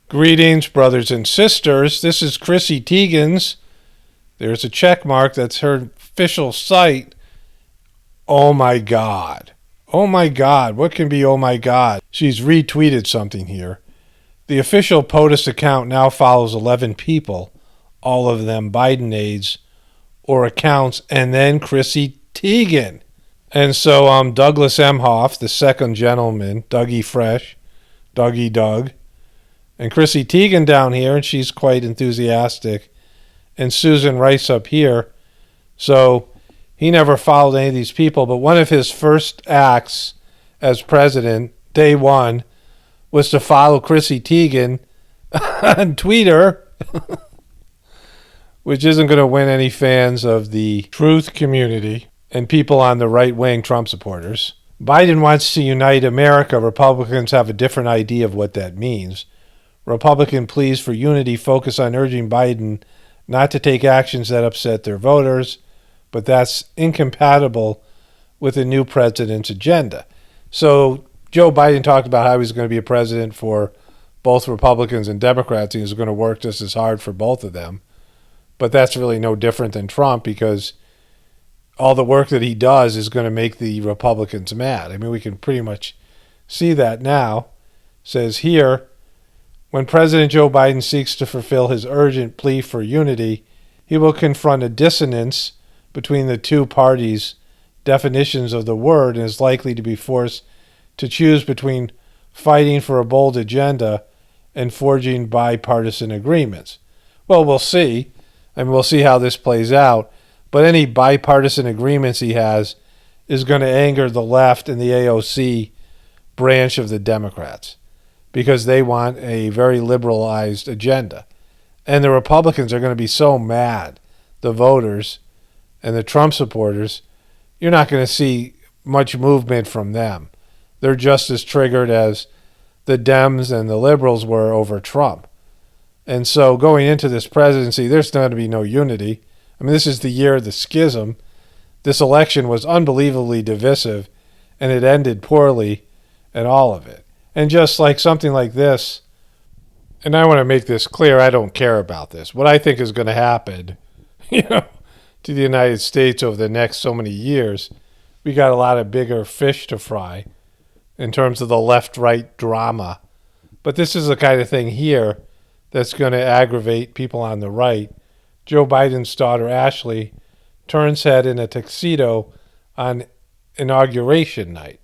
Greetings, brothers and sisters. This is Chrissy Teigen's. There's a check mark. That's her official site. Oh my God. Oh my God. What can be oh my God? She's retweeted something here. The official POTUS account now follows 11 people, all of them Biden aides or accounts, and then Chrissy Teigen. And so Douglas Emhoff, the second gentleman, Dougie Fresh, Dougie Doug, and Chrissy Teigen down here, and she's quite enthusiastic, and Susan Rice up here. So he never followed any of these people, but one of his first acts as president, day one, was to follow Chrissy Teigen on Twitter, which isn't going to win any fans of the truth community and people on the right-wing Trump supporters. Biden wants to unite America. Republicans have a different idea of what that means. Republican pleas for unity focus on urging Biden not to take actions that upset their voters, but that's incompatible with the new president's agenda. So Joe Biden talked about how he's going to be a president for both Republicans and Democrats. He's going to work just as hard for both of them. But that's really no different than Trump, because all the work that he does is going to make the Republicans mad. I mean, we can pretty much see that now. It says here, when President Joe Biden seeks to fulfill his urgent plea for unity, he will confront a dissonance between the two parties' definitions of the word and is likely to be forced to choose between fighting for a bold agenda and forging bipartisan agreements. Well, we'll see. I mean, we'll see how this plays out. But any bipartisan agreements he has is going to anger the left and the AOC branch of the Democrats, because they want a very liberalized agenda. And the Republicans are going to be so mad, the voters and the Trump supporters, you're not going to see much movement from them. They're just as triggered as the Dems and the liberals were over Trump. And so going into this presidency, there's going to be no unity. I mean, this is the year of the schism. This election was unbelievably divisive, and it ended poorly in all of it. And just like something like this, and I want to make this clear, I don't care about this. What I think is going to happen, to the United States over the next so many years, we got a lot of bigger fish to fry in terms of the left-right drama. But this is the kind of thing here that's going to aggravate people on the right. Joe Biden's daughter, Ashley, turns head in a tuxedo on inauguration night.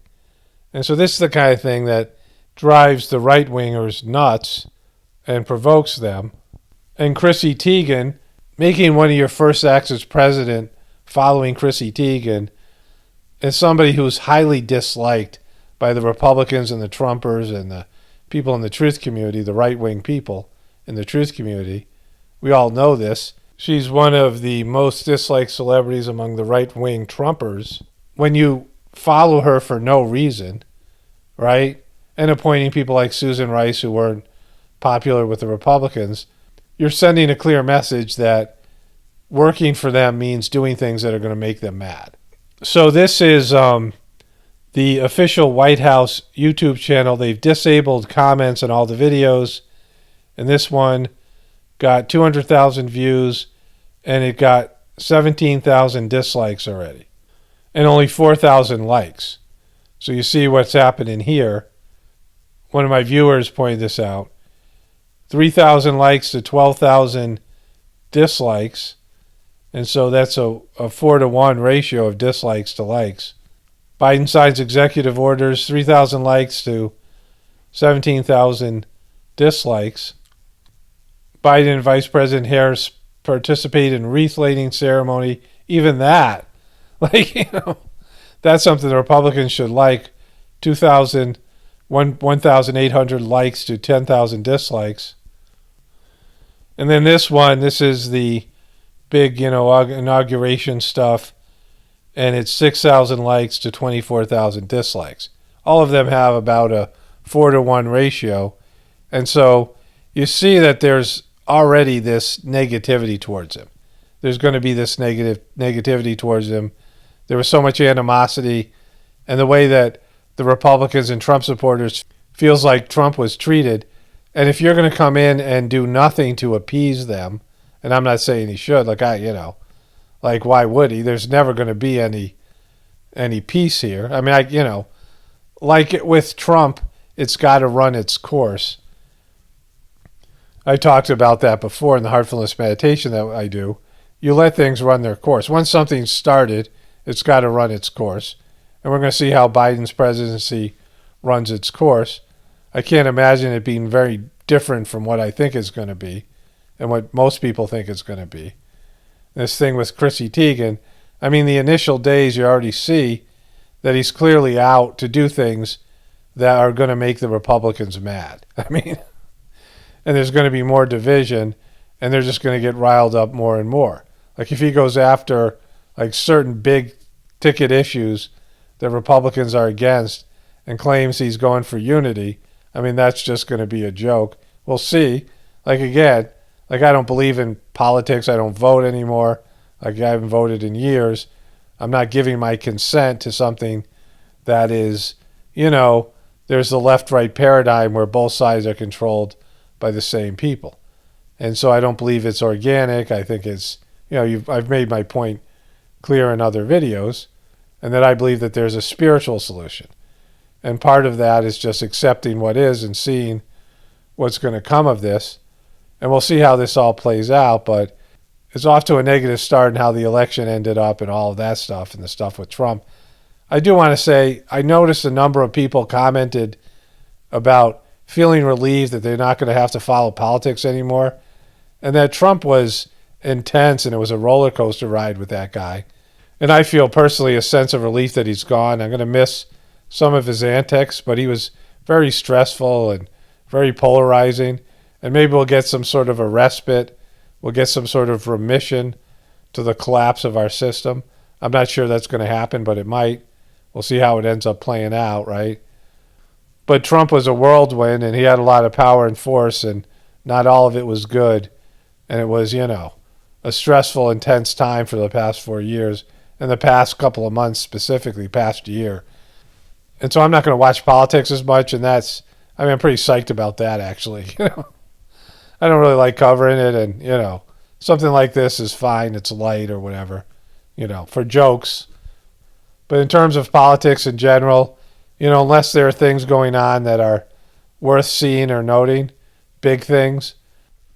And so this is the kind of thing that drives the right-wingers nuts and provokes them. And Chrissy Teigen, making one of your first acts as president, following Chrissy Teigen, is somebody who's highly disliked by the Republicans and the Trumpers and the people in the truth community, the right-wing people in the truth community. We all know this. She's one of the most disliked celebrities among the right-wing Trumpers. When you follow her for no reason, right, and appointing people like Susan Rice who weren't popular with the Republicans, you're sending a clear message that working for them means doing things that are going to make them mad. So this is the official White House YouTube channel. They've disabled comments on all the videos, and this one got 200,000 views, and it got 17,000 dislikes already, and only 4,000 likes. So you see what's happening here. One of my viewers pointed this out. 3,000 likes to 12,000 dislikes. And so that's a 4-to-1 ratio of dislikes to likes. Biden signs executive orders, 3,000 likes to 17,000 dislikes. Biden and Vice President Harris participate in wreath-laying ceremony. Even that, that's something the Republicans should like. 1,800 likes to 10,000 dislikes. And then this one, this is the big, inauguration stuff, and it's 6,000 likes to 24,000 dislikes. All of them have about a 4-to-1 ratio. And so you see that there's already this negativity towards him. There's going to be this negativity towards him. There was so much animosity, and the way that the Republicans and Trump supporters feels like Trump was treated And if you're going to come in and do nothing to appease them, and I'm not saying he should, like like why would he? There's never going to be any peace here. I mean, like with Trump, it's got to run its course. I talked about that before in the heartfulness meditation that I do. You let things run their course. Once something's started, it's got to run its course. And we're going to see how Biden's presidency runs its course. I can't imagine it being very different from what I think it's going to be and what most people think it's going to be. This thing with Chrissy Teigen, I mean, the initial days you already see that he's clearly out to do things that are going to make the Republicans mad. I mean, and there's going to be more division, and they're just going to get riled up more and more. Like if he goes after like certain big ticket issues that Republicans are against and claims he's going for unity, I mean, that's just going to be a joke. We'll see. Like again, like I don't believe in politics. I don't vote anymore. Like I haven't voted in years. I'm not giving my consent to something that is, there's the left-right paradigm where both sides are controlled by the same people. And so I don't believe it's organic. I think it's, I've made my point clear in other videos, and that I believe that there's a spiritual solution. And part of that is just accepting what is and seeing what's going to come of this. And we'll see how this all plays out, but it's off to a negative start in how the election ended up and all of that stuff and the stuff with Trump. I do want to say, I noticed a number of people commented about feeling relieved that they're not going to have to follow politics anymore, and that Trump was intense and it was a roller coaster ride with that guy. And I feel personally a sense of relief that he's gone. I'm going to miss some of his antics, but he was very stressful and very polarizing, and maybe we'll get some sort of a respite. We'll get some sort of remission to the collapse of our system. I'm not sure that's going to happen, but it might. We'll see how it ends up playing out, right? But Trump was a whirlwind, and he had a lot of power and force, and not all of it was good. And it was, a stressful, intense time for the past 4 years, and the past couple of months specifically, past year. And so I'm not going to watch politics as much, and I'm pretty psyched about that, actually. I don't really like covering it, and, something like this is fine. It's light or whatever, for jokes. But in terms of politics in general, unless there are things going on that are worth seeing or noting, big things,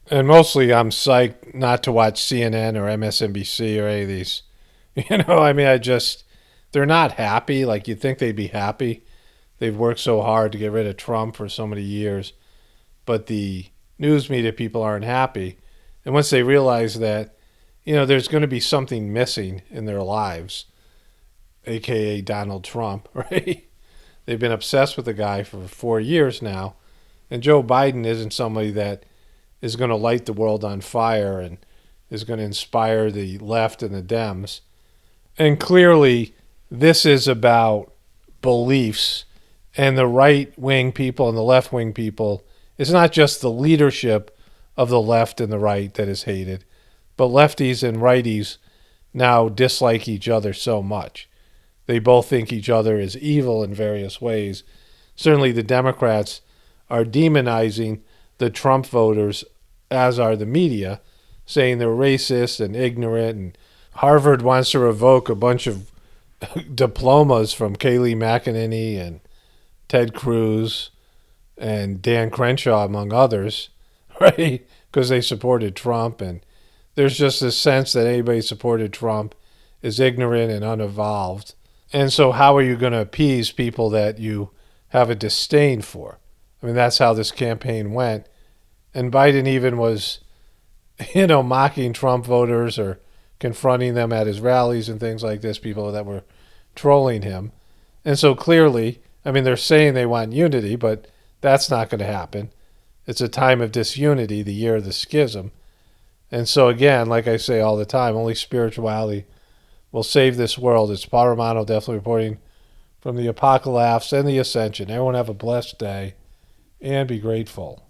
and mostly I'm psyched not to watch CNN or MSNBC or any of these. They're not happy. Like you'd think they'd be happy. They've worked so hard to get rid of Trump for so many years. But the news media people aren't happy. And once they realize that, there's going to be something missing in their lives, a.k.a. Donald Trump, right? They've been obsessed with the guy for 4 years now. And Joe Biden isn't somebody that is going to light the world on fire and is going to inspire the left and the Dems. And clearly, this is about beliefs, and the right-wing people and the left-wing people. It's not just the leadership of the left and the right that is hated, but lefties and righties now dislike each other so much. They both think each other is evil in various ways. Certainly the Democrats are demonizing the Trump voters, as are the media, saying they're racist and ignorant, and Harvard wants to revoke a bunch of diplomas from Kayleigh McEnany and Ted Cruz and Dan Crenshaw, among others, right? Because they supported Trump. And there's just this sense that anybody supported Trump is ignorant and unevolved. And so how are you going to appease people that you have a disdain for? I mean, that's how this campaign went. And Biden even was, mocking Trump voters or confronting them at his rallies and things like this, people that were trolling him. And so clearly, they're saying they want unity, but that's not going to happen. It's a time of disunity, the year of the schism. And so again, like I say all the time, only spirituality will save this world. It's Paul Romano definitely reporting from the Apocalypse and the Ascension. Everyone have a blessed day and be grateful.